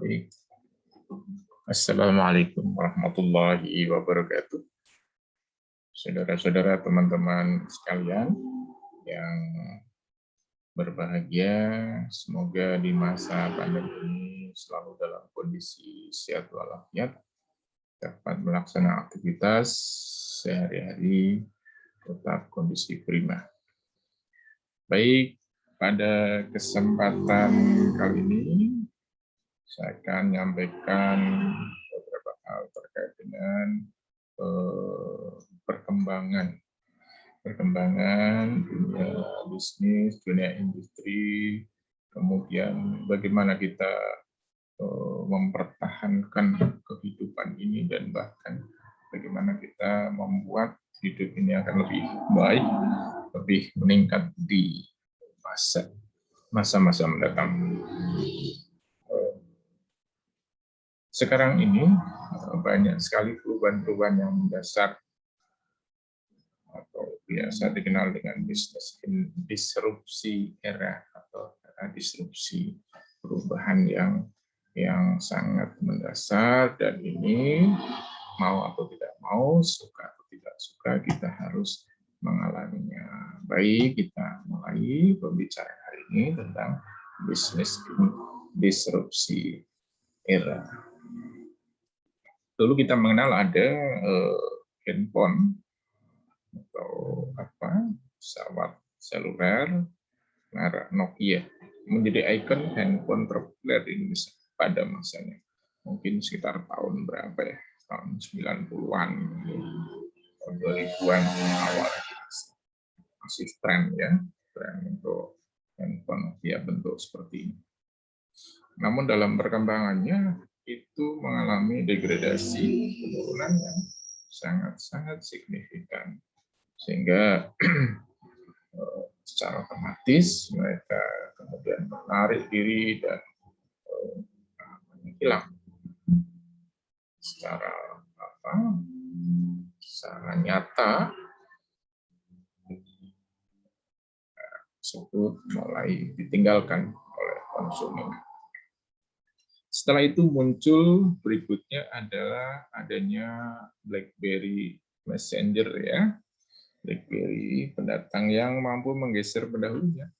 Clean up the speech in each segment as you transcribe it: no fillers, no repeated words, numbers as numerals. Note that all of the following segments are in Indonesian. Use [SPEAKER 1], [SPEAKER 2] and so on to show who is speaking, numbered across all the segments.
[SPEAKER 1] Baik. Assalamualaikum warahmatullahi wabarakatuh. Saudara-saudara, teman-teman sekalian yang berbahagia, semoga di masa pandemi ini selalu dalam kondisi sehat walafiat, dapat melaksanakan aktivitas sehari-hari tetap kondisi prima. Baik, pada kesempatan kali ini saya akan menyampaikan beberapa hal terkait dengan perkembangan dunia bisnis, dunia industri, kemudian bagaimana kita mempertahankan kehidupan ini dan bahkan bagaimana kita membuat hidup ini akan lebih baik, lebih meningkat di masa-masa mendatang. Sekarang ini banyak sekali perubahan-perubahan yang mendasar atau biasa dikenal dengan bisnis disrupsi era atau era disrupsi, perubahan yang sangat mendasar, dan ini mau atau tidak mau, suka atau tidak suka, kita harus mengalaminya. Baik, kita mulai pembicaraan hari ini tentang bisnis disrupsi era. Dulu kita mengenal ada handphone atau pesawat seluler merek Nokia, menjadi ikon handphone terpopuler di Indonesia pada masanya. Mungkin sekitar tahun berapa ya? Tahun 90-an, tahun 2000-an awal masih tren ya, tren untuk handphone Nokia bentuk seperti ini. Namun dalam perkembangannya itu mengalami degradasi, penurunan yang sangat-sangat signifikan, sehingga secara otomatis mereka kemudian menarik diri dan hilang secara nyata. Tersebut mulai ditinggalkan oleh konsumen. Setelah itu muncul berikutnya adalah adanya BlackBerry Messenger ya. BlackBerry pendatang yang mampu menggeser pendahulunya.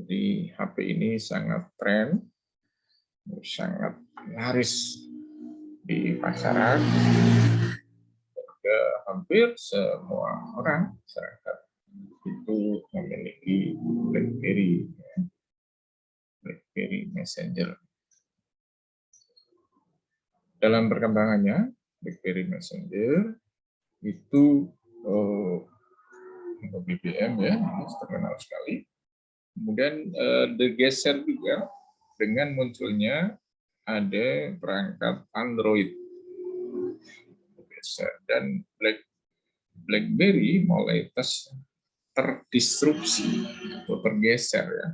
[SPEAKER 1] Jadi HP ini sangat tren, sangat laris di pasaran. Juga hampir semua orang masyarakat itu memiliki BlackBerry, BlackBerry Messenger. Dalam perkembangannya, BlackBerry Messenger itu BBM ya, ini terkenal sekali. Kemudian digeser juga dengan munculnya ada perangkat Android. Dan BlackBerry mulai terdisrupsi atau tergeser ya,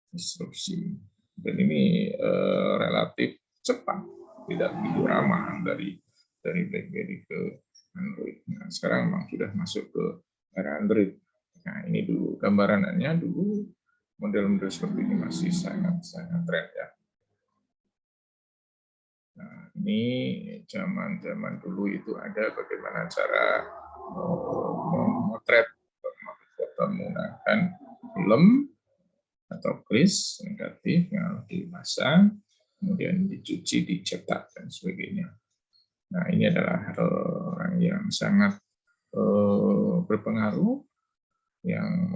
[SPEAKER 1] disrupsi. Dan ini relatif cepat, tidak begitu lama dari BlackBerry ke Android. Nah, sekarang memang sudah masuk ke era Android. Nah, ini dulu gambarannya, dulu model-model seperti ini masih sangat tren ya. Nah, ini zaman dulu itu ada bagaimana cara memotret foto menggunakan film atau kris negatif yang dipasang, kemudian dicuci, dicetak, dan sebagainya. Nah, ini adalah orang yang sangat berpengaruh, yang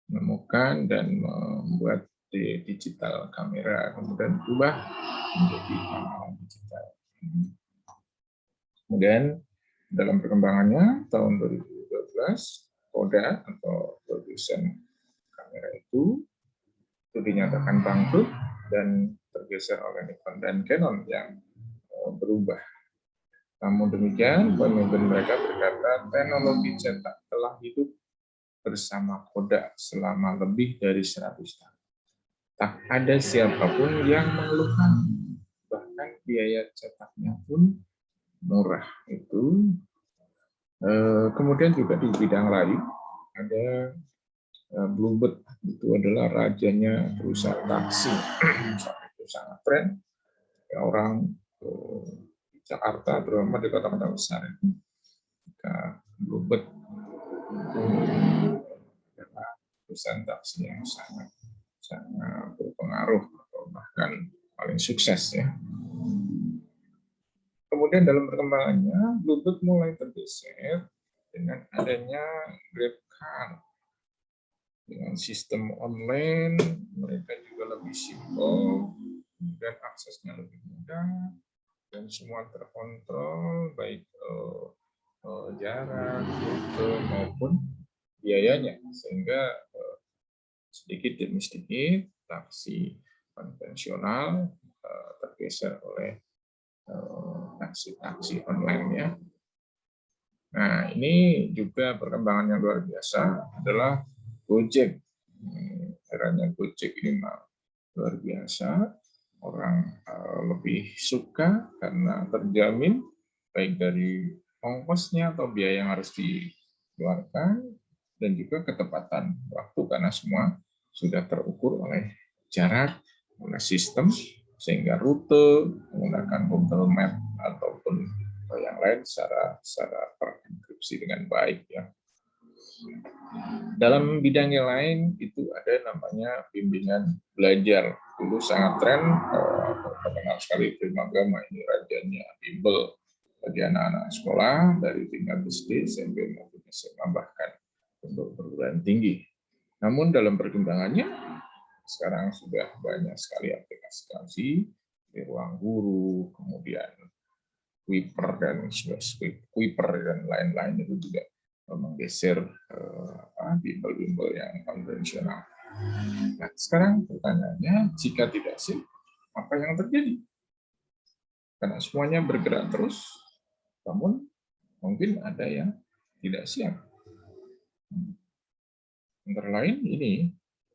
[SPEAKER 1] menemukan dan membuat digital kamera, kemudian berubah menjadi kamera digital. Kemudian dalam perkembangannya, tahun 2012, Kodak atau produsen kamera itu dinyatakan bangkrut dan tergeser oleh Nikon dan Canon yang berubah. Namun demikian, pemimpin mereka berkata teknologi cetak telah hidup bersama Kodak selama lebih dari 100 tahun. Tak ada siapapun yang mengeluhkan, bahkan biaya cetaknya pun murah. Itu kemudian juga di bidang lain ada Bluebird, itu adalah rajanya perusahaan taksi. itu sangat tren. Ya, orang di Jakarta, terutama di kota-kota besar itu, jika Bluebird itu adalah perusahaan taksi yang sangat berpengaruh atau bahkan paling sukses ya. Kemudian dalam perkembangannya, Bluebird mulai tergeser dengan adanya GrabCar. Dengan sistem online, mereka juga lebih simpel, dan aksesnya lebih mudah, dan semua terkontrol, baik jarak, rute, maupun biayanya. Sehingga sedikit demi sedikit, taksi konvensional tergeser oleh taksi-taksi online ya. Nah, ini juga perkembangan yang luar biasa adalah Gojek. Eranya Gojek ini luar biasa. Orang lebih suka karena terjamin baik dari ongkosnya atau biaya yang harus dikeluarkan dan juga ketepatan waktu karena semua sudah terukur oleh jarak, oleh sistem, sehingga rute menggunakan Google Map ataupun yang lain secara terenkripsi dengan baik ya. Dalam bidang yang lain itu ada namanya bimbingan belajar. Dulu sangat tren, terkenal sekali Primagama, ini rajanya bimbel bagi anak-anak sekolah dari tingkat SD, SMP maupun SMA, bahkan untuk perguruan tinggi. Namun dalam perkembangannya sekarang sudah banyak sekali aplikasi di ruang guru, kemudian Kuiper dan lain-lain itu juga menggeser bimbel-bimbel yang konvensional. Nah, sekarang pertanyaannya, jika tidak sih, apa yang terjadi? Karena semuanya bergerak terus, namun mungkin ada yang tidak siap. Antara lain ini,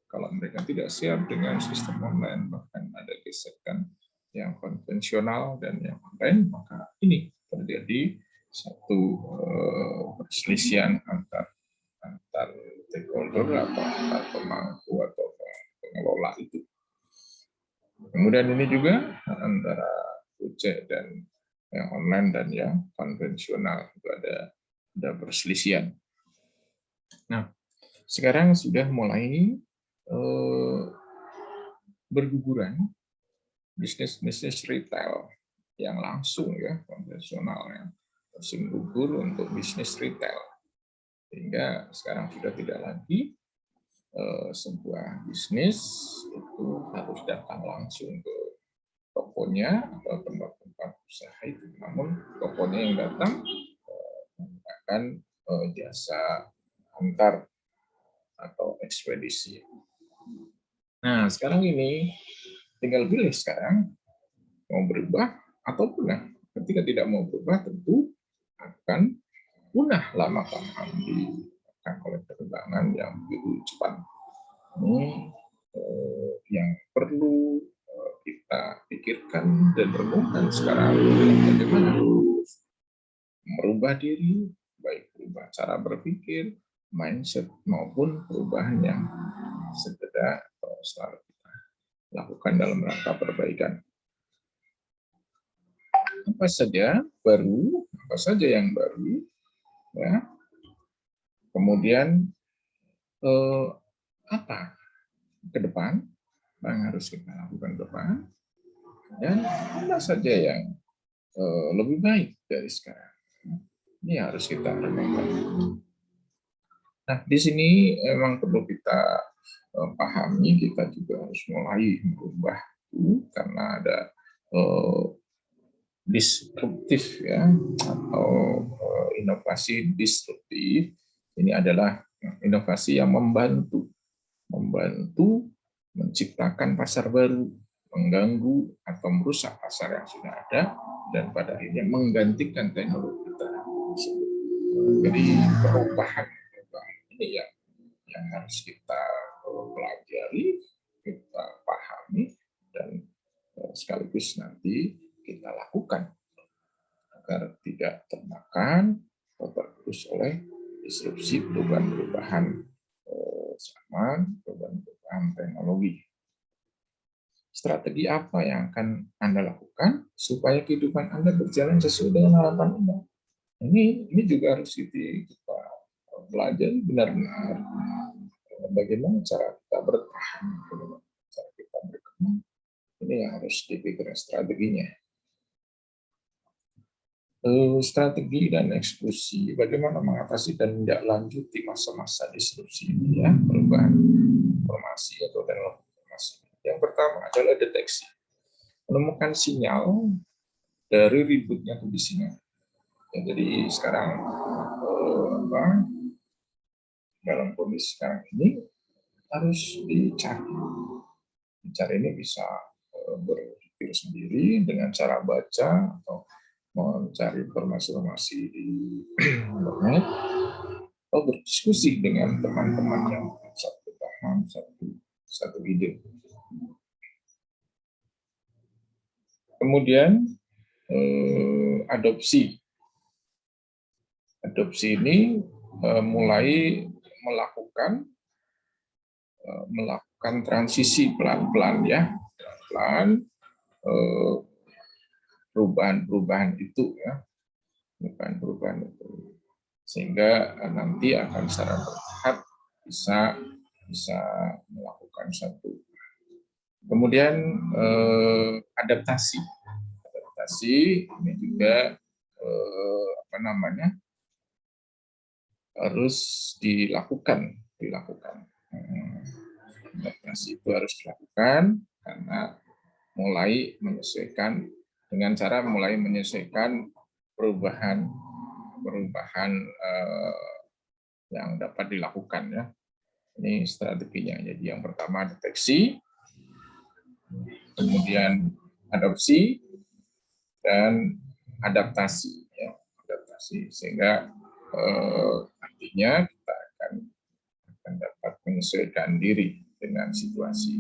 [SPEAKER 1] kalau mereka tidak siap dengan sistem online, bahkan ada gesekan yang konvensional dan yang online, maka ini terjadi satu perselisihan antar stakeholder atau antar pemangku atau pengelola itu. Kemudian ini juga antara Gojek dan yang online dan yang konvensional itu ada perselisihan. Nah, sekarang sudah mulai berguguran bisnis retail yang langsung ya, konvensionalnya musim gugur untuk bisnis retail, sehingga sekarang sudah tidak lagi sebuah bisnis itu harus datang langsung ke tokonya atau tempat-tempat usaha itu, namun tokonya yang datang menggunakan jasa antar atau ekspedisi. Nah, sekarang ini tinggal pilih sekarang mau berubah atau punah. Ketika tidak mau berubah tentu akan punah lama-kelamaan oleh perkembangan yang begitu cepat. Ini yang perlu kita pikirkan dan renungkan sekarang, bagaimana merubah diri, baik berubah cara berpikir, mindset, maupun perubahan yang segera atau selalu kita lakukan dalam rangka perbaikan. Apa saja yang baru, ya. Kemudian apa ke depan yang harus kita lakukan ke depan, dan apa saja yang lebih baik dari sekarang. Ini harus kita renungkan. Nah, di sini memang perlu kita pahami, kita juga harus mulai merubah itu karena ada disruptif ya, atau inovasi disruptif. Ini adalah inovasi yang membantu menciptakan pasar baru, mengganggu atau merusak pasar yang sudah ada, dan pada akhirnya menggantikan teknologi tersebut. Jadi perubahan ini yang harus kita pelajari, kita pahami, dan sekaligus nanti kita lakukan agar tidak termakan atau tergerus oleh disrupsi perubahan-perubahan zaman, perubahan-perubahan teknologi. strategi apa yang akan Anda lakukan supaya kehidupan Anda berjalan sesuai dengan harapan Anda. Ini juga harus kita pelajari benar-benar bagaimana cara kita bertahan, bagaimana cara kita berkembang. Ini yang harus dipikirkan strateginya. Strategi dan eksekusi, bagaimana mengatasi dan menindaklanjuti masa-masa disrupsi ini ya, perubahan informasi atau teknologi informasi. Yang pertama adalah deteksi, menemukan sinyal dari ributnya kebisingan. Ya, jadi sekarang dalam kondisi sekarang ini harus dicari. Dicari ini bisa berpikir sendiri dengan cara baca atau mencari informasi di internet atau berdiskusi dengan teman-teman yang satu paham, satu ide. Kemudian adopsi. Adopsi ini mulai melakukan transisi pelan-pelan ya, pelan perubahan itu ya, perubahan itu, sehingga nanti akan secara bertahap bisa melakukan satu. Kemudian adaptasi ini juga harus dilakukan. Adaptasi itu harus dilakukan karena mulai menyesuaikan perubahan yang dapat dilakukan ya. Ini strateginya. Jadi yang pertama deteksi, kemudian adopsi, dan adaptasi ya. Adaptasi sehingga artinya kita akan dapat menyesuaikan diri dengan situasi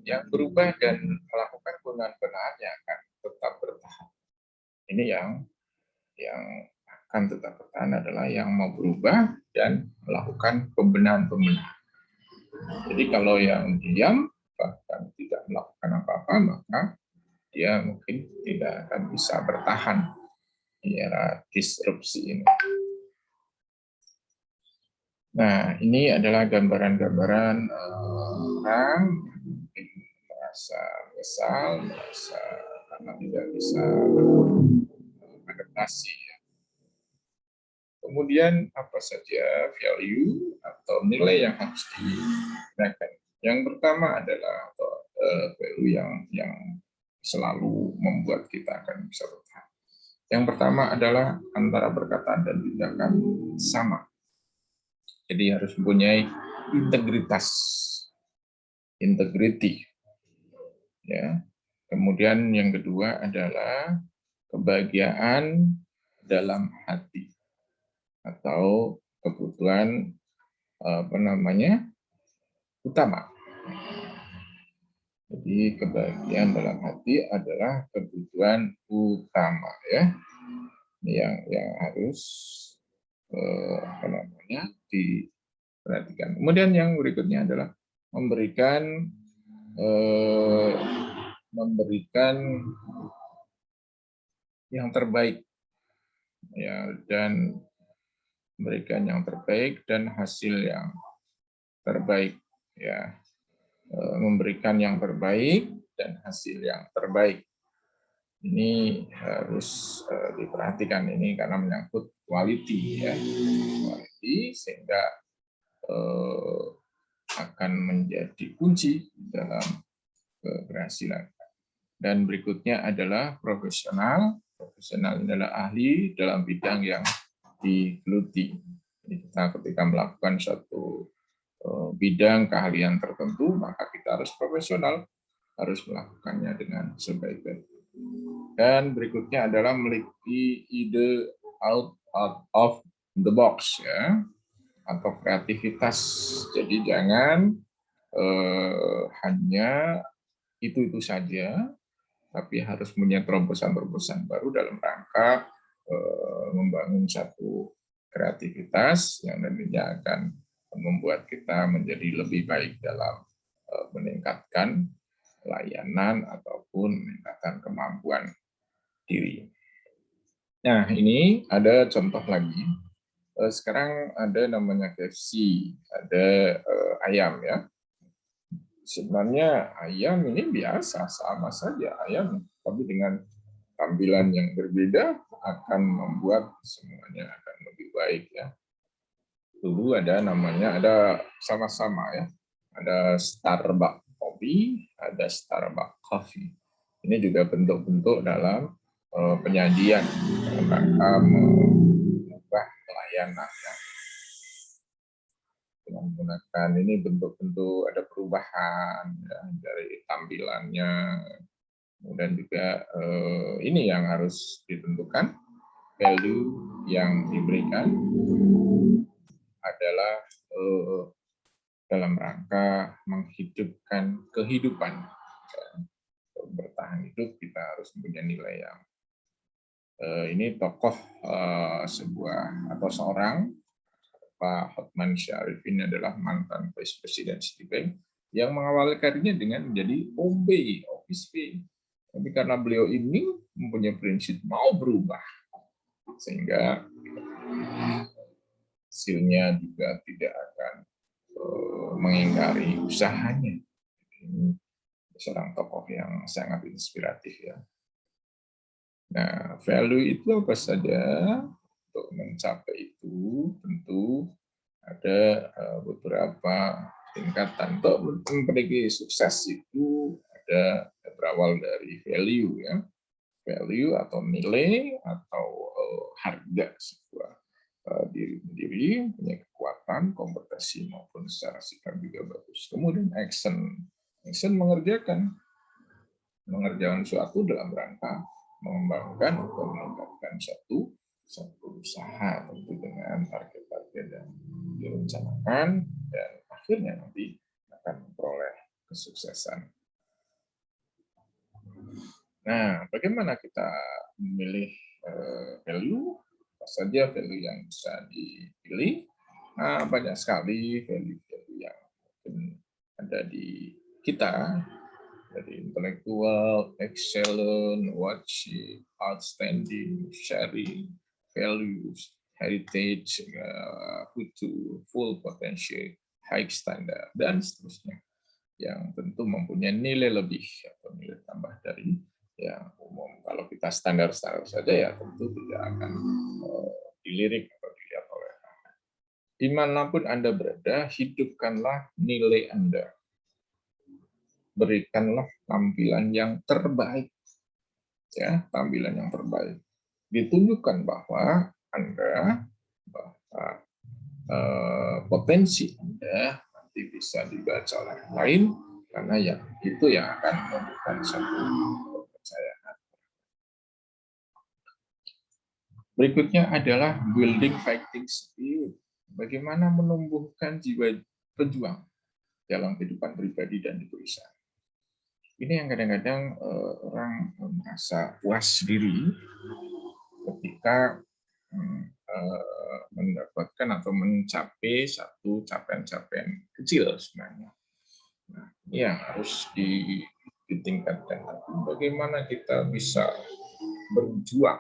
[SPEAKER 1] yang berubah dan melakukan perubahan yang akan tetap bertahan. Ini yang akan tetap bertahan adalah yang mau berubah dan melakukan pembenahan. Jadi kalau yang diam bahkan tidak melakukan apa-apa, maka dia mungkin tidak akan bisa bertahan di era disrupsi ini. Nah, ini adalah gambaran-gambaran orang mungkin merasa kesal, merasa karena tidak bisa adaptasi. Kemudian apa saja value atau nilai yang harus dinaikkan. Yang pertama adalah value yang selalu membuat kita akan bisa bertahan. Yang pertama adalah antara perkataan dan tindakan sama. Jadi harus mempunyai integritas, integrity. Ya. Kemudian yang kedua adalah kebahagiaan dalam hati atau kebutuhan utama. Jadi kebahagiaan dalam hati adalah kebutuhan utama ya. Ini yang harus diperhatikan. Kemudian yang berikutnya adalah memberikan yang terbaik ya, dan memberikan yang terbaik dan hasil yang terbaik ya. Memberikan yang terbaik dan hasil yang terbaik. Ini harus diperhatikan ini karena menyangkut quality ya. Quality sehingga akan menjadi kunci dalam keberhasilan. Dan berikutnya adalah profesional. Profesional adalah ahli dalam bidang yang digeluti. Jadi kita ketika melakukan suatu bidang keahlian tertentu, maka kita harus profesional, harus melakukannya dengan sebaik-baiknya. Dan berikutnya adalah memiliki ide out of the box ya, atau kreativitas. Jadi jangan hanya itu saja, tapi harus punya terobosan-terobosan baru dalam rangka membangun satu kreativitas yang nantinya akan membuat kita menjadi lebih baik dalam meningkatkan layanan ataupun meningkatkan kemampuan diri. Nah, ini ada contoh lagi. Sekarang ada namanya KFC, ada ayam ya. Sebenarnya ayam ini biasa, sama saja ayam, tapi dengan tampilan yang berbeda akan membuat semuanya akan lebih baik ya. Dulu ada namanya, ada sama-sama ya, ada Starbucks Coffee, ada Starbucks Coffee. Ini juga bentuk-bentuk dalam penyajian rangka mengubah pelayanan ya. Dengan menggunakan ini bentuk-bentuk ada perubahan ya, dari tampilannya, kemudian juga ini yang harus ditentukan, value yang diberikan adalah dalam rangka menghidupkan kehidupan. Untuk bertahan hidup kita harus punya nilai yang ini tokoh sebuah atau seorang Pak Hotman Syarif ini adalah mantan Vice Presiden Citibank yang mengawali karirnya dengan menjadi OB, Office B. Tapi karena beliau ini mempunyai prinsip mau berubah, sehingga hasilnya juga tidak akan mengingkari usahanya. Ini seorang tokoh yang sangat inspiratif ya. Nah, value itu apa saja? Untuk mencapai itu tentu ada beberapa tingkatan. Untuk memiliki sukses itu ada berawal dari value ya, value atau nilai atau harga sebuah diri sendiri, punya kekuatan, kompetensi maupun secara sikap juga bagus. Kemudian action mengerjakan suatu dalam rangka mengembangkan atau meningkatkan satu usaha tentu dengan target-target yang direncanakan dan akhirnya nanti akan memperoleh kesuksesan. Nah, bagaimana kita memilih value? Apa saja value yang bisa dipilih? Nah, banyak sekali value-value yang mungkin ada di kita, dari intelektual, excellent, watching, outstanding, sharing, values, heritage, mutu, full potential, high standard, dan seterusnya. Yang tentu mempunyai nilai lebih atau nilai tambah dari yang umum. Kalau kita standar-standar saja ya tentu tidak akan dilirik atau dilihat oleh orang. Dimanapun Anda berada, hidupkanlah nilai Anda. Berikanlah tampilan yang terbaik, ya, tampilan yang terbaik. Ditunjukkan bahwa Anda, potensi Anda nanti bisa dibaca oleh yang lain, karena yang itu yang akan memberikan satu kepercayaan. Berikutnya adalah building fighting spirit. Bagaimana menumbuhkan jiwa pejuang dalam kehidupan pribadi dan di perusahaan. Ini yang kadang-kadang orang merasa puas diri ketika mendapatkan atau mencapai satu capaian-capaian kecil sebenarnya. Nah, ini yang harus ditingkatkan. Bagaimana kita bisa berjuang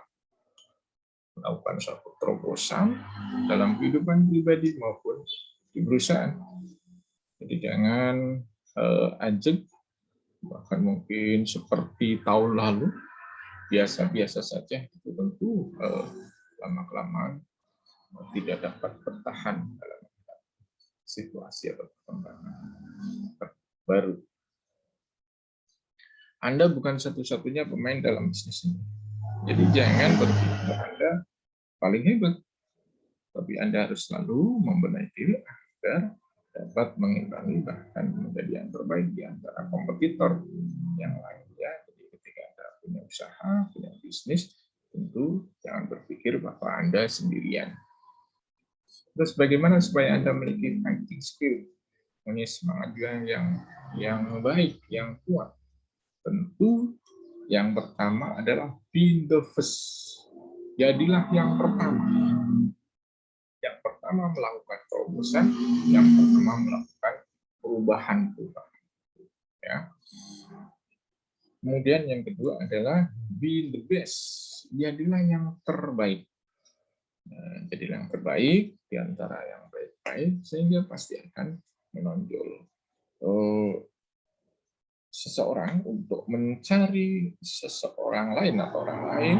[SPEAKER 1] melakukan suatu terobosan dalam kehidupan pribadi maupun di perusahaan. Jadi jangan ajak, bahkan mungkin seperti tahun lalu, biasa-biasa saja, itu tentu lama-kelamaan tidak dapat bertahan dalam situasi atau perkembangan baru. Anda bukan satu-satunya pemain dalam bisnis ini. Jadi jangan berpikir Anda paling hebat, tapi Anda harus selalu membenahi diri agar dapat mengimbangi bahkan menjadi yang terbaik di antara kompetitor yang lainnya. Jadi ketika Anda punya usaha, punya bisnis, tentu jangan berpikir bahwa Anda sendirian. Terus bagaimana supaya Anda memiliki fighting spirit, punya semangat yang baik, yang kuat? Tentu yang pertama adalah be the first. Jadilah yang pertama. Yang pertama melakukan terobosan, yang pertama melakukan perubahan. ya. Kemudian yang kedua adalah be the best, jadilah yang terbaik. Jadilah yang terbaik di antara yang baik-baik, sehingga pasti akan menonjol. Seseorang untuk mencari seseorang lain atau orang lain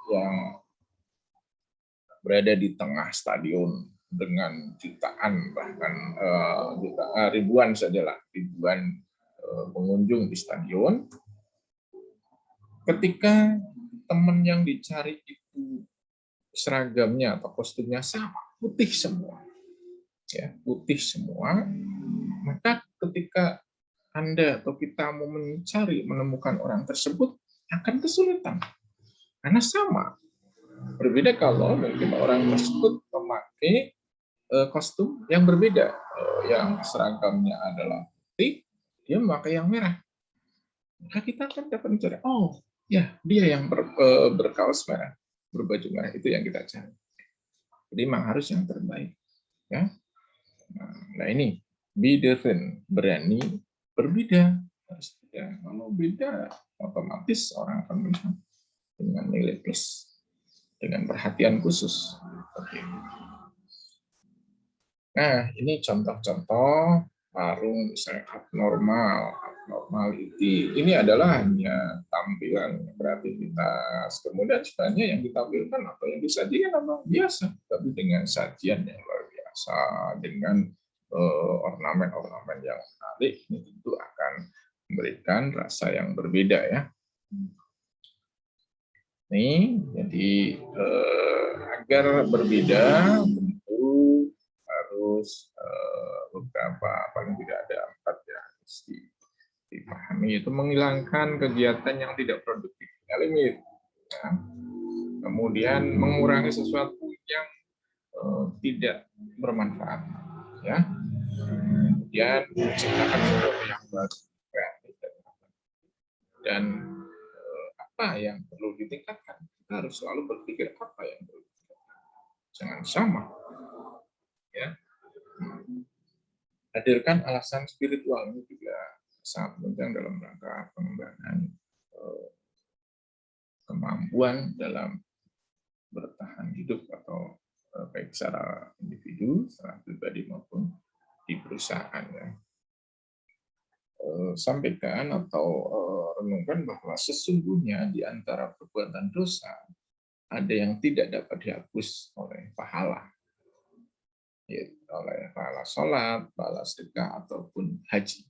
[SPEAKER 1] yang berada di tengah stadion dengan jutaan, bahkan ribuan sajalah, ribuan pengunjung di stadion. Ketika teman yang dicari itu seragamnya atau kostumnya sama, putih semua, ya, putih semua, maka ketika Anda atau kita mau menemukan orang tersebut akan kesulitan karena sama. Berbeda kalau mungkin orang tersebut memakai kostum yang berbeda, yang seragamnya adalah putih, dia memakai yang merah. Maka kita akan dapat mencari, oh ya, dia yang berkaos merah, berbaju merah, itu yang kita cari. Jadi memang harus yang terbaik, ya. Nah ini be different, berani berbeda. Ya, kalau beda, otomatis orang akan melihat dengan nilai plus, dengan perhatian khusus. Oke. Nah, ini contoh-contoh warung misalnya abnormality. Ini adalah hanya tampilan kreativitas. Kemudian sebenarnya yang ditampilkan atau yang disajikan apa biasa, tapi dengan sajian yang luar biasa, dengan ornamen-ornamen yang menarik, ini tentu akan memberikan rasa yang berbeda ya. Nih, jadi agar berbeda tentu harus beberapa, paling tidak ada 4 ya, harus dipahami, itu menghilangkan kegiatan yang tidak produktif, limit. Ya. Kemudian mengurangi sesuatu yang tidak bermanfaat, ya. Kemudian menciptakan sesuatu yang baru, kreatif, dan apa yang perlu ditingkatkan. Kita harus selalu berpikir apa yang perlu ditingkatkan. Jangan sama. Ya. Hadirkan alasan spiritual ini juga sangat penting dalam rangka pengembangan kemampuan dalam bertahan hidup atau baik secara individu, secara pribadi maupun di perusahaan. Ya. Sampaikan atau renungkan bahwa sesungguhnya di antara perbuatan dosa ada yang tidak dapat dihapus oleh pahala, yaitu oleh pahala sholat, pahala sedekah ataupun haji.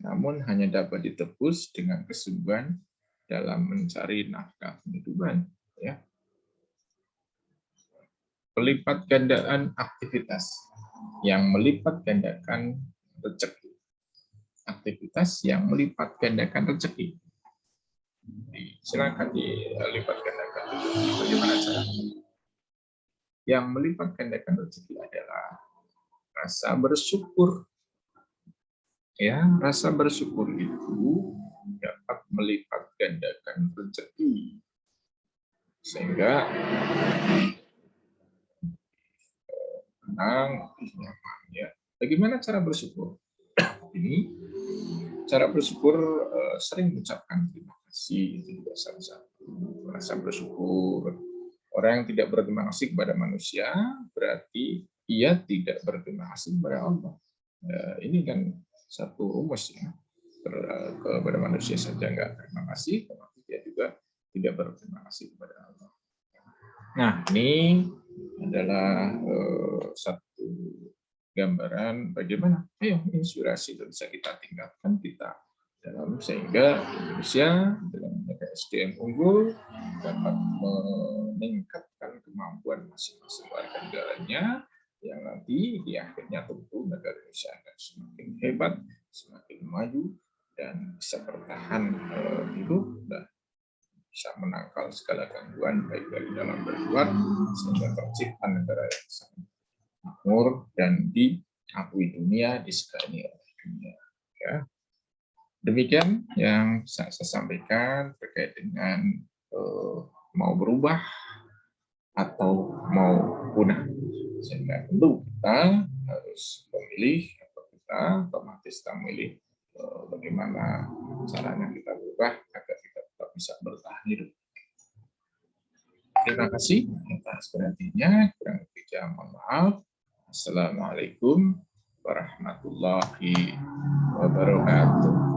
[SPEAKER 1] Namun hanya dapat ditebus dengan kesungguhan dalam mencari nafkah penghidupan. Ya. Pelipat gandaan aktivitas yang melipat gandakan rezeki. Aktivitas yang melipat gandakan rezeki. Silakan dilipat gandakan. Bagaimana caranya? Yang melipat gandakan rezeki adalah rasa bersyukur. Ya, rasa bersyukur itu dapat melipat gandakan rezeki. Sehingga tenang, nyaman, ya. Bagaimana cara bersyukur? Ini cara bersyukur sering mengucapkan terima kasih, itu juga salah satu rasa bersyukur. Orang yang tidak berterima kasih kepada manusia berarti ia tidak berterima kasih kepada Allah. Ini kan satu rumus ya, kepada manusia saja nggak terima kasih, tapi dia juga tidak berterima kasih kepada Allah. Nah, ini adalah satu gambaran bagaimana inspirasi itu bisa kita tingkatkan kita dalam, sehingga Indonesia dengan SDM unggul dapat meningkatkan kemampuan masing-masing warga negaranya, yang nanti di akhirnya tentu negara Indonesia akan semakin hebat, semakin maju, dan bisa bertahan hidup dan bisa menangkal segala gangguan baik dari dalam dan luar, sehingga tercipta negara yang sangat makmur dan diakui dunia, disegani oleh dunia. Ya. Demikian yang saya sampaikan terkait dengan mau berubah atau mau punah. Sehingga tentu kita harus memilih, atau kita otomatis kita memilih bagaimana caranya kita berubah agar kita tetap bisa bertahan hidup. Terima kasih atas perhatiannya. Kurang lebihnya mohon maaf. Assalamualaikum warahmatullahi wabarakatuh.